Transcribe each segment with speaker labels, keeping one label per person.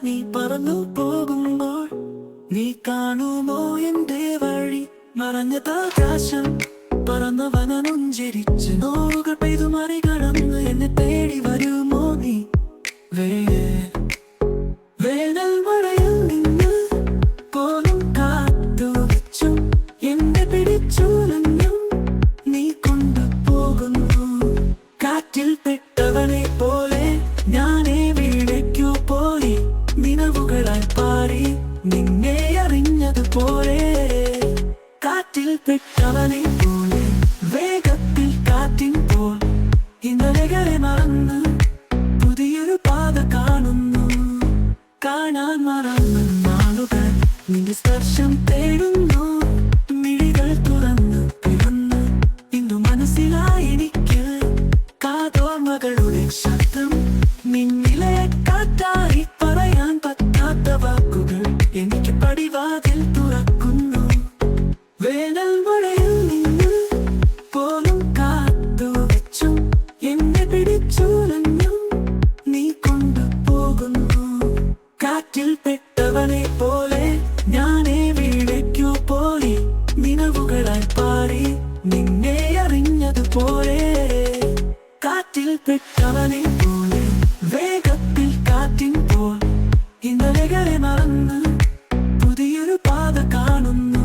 Speaker 1: നീ പറന്നു പോകുമ്പോൾ നീ കാണുമോ എന്റെ വഴി? മറഞ്ഞതാകാശം പറന്നവനുഞ്ചരിച്ച് നോവുകൾ പെയ്തു മറികടന്ന് എന്നെ തേടി വരുമോ നീ? വേനൽ മഴയിൽ നിന്ന് പോലും കാത്തുവച്ചും എന്നെ പിടിച്ചുലഞ്ഞും നീ കൊണ്ടുപോകുന്നു. കാറ്റിൽ പെട്ടവനെ പോലെ ഞാനേ വീഴേക്കു പോയി, നിലവുകളായി പാറി നിന്നെ അറിഞ്ഞതുപോലെ. കാറ്റിൽ പെട്ടവനെ പോലെ വേഗത്തിൽ കാറ്റിൻ പോൽ ഇന്നലകളെ മറന്ന് പുതിയൊരു പാത കാണുന്നു. കാണാൻ മറന്ന നാളുകൾ നിന്റെ സ്പർശം തേടുന്നു. മിഴികൾ തുറന്ന് പിറന്ന് ഇന്നു മനസ്സിലായി എനിക്ക് കാതോർമകളുടെ ശബ്ദം. നിന്നിലെ കാറ്റായി പറയാൻ പറ്റാത്ത വാക്കുകൾ എനിക്ക് പടിവാതിൽ തുറക്കുന്നു. വേനൽ മഴയിൽ നിന്ന് പോലും കാത്തുവച്ചും എന്നെ പിടിച്ചുലഞ്ഞും നീ കൊണ്ടുപോകുന്നു. കാറ്റിൽ പെട്ടവനെ പോലെ ഞാനേ വീഴേക്കു പോയി, നിലവുകളായി പാറി നിന്നെ അറിഞ്ഞതുപോലെ. കാറ്റിൽ പെട്ടവനെ പോലെ വേഗത്തിൽ കാറ്റിൻ പോൽ ഇന്നലകളെ മറന്ന് പുതിയൊരു പാത കാണുന്നു.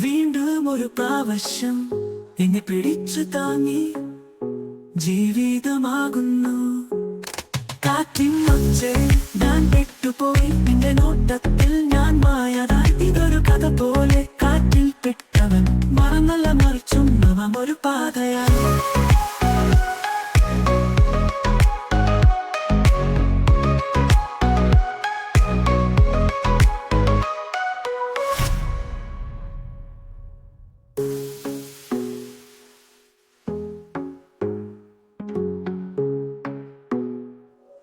Speaker 1: വീണ്ടും ഒരു പ്രാവശ്യം എന്നെ പിടിച്ചു താങ്ങി ജീവിതമാകുന്നു. കാറ്റിൻ ഒച്ചേ ഞാൻ പെട്ടുപോയി, നിന്റെ നോട്ടത്തിൽ ഞാൻ മായതായി. ഇതൊരു കഥ പോലെ കാറ്റിൽ പെട്ടവൻ മറന്നല്ല മറിച്ചും നവം ഒരു പാതയായി.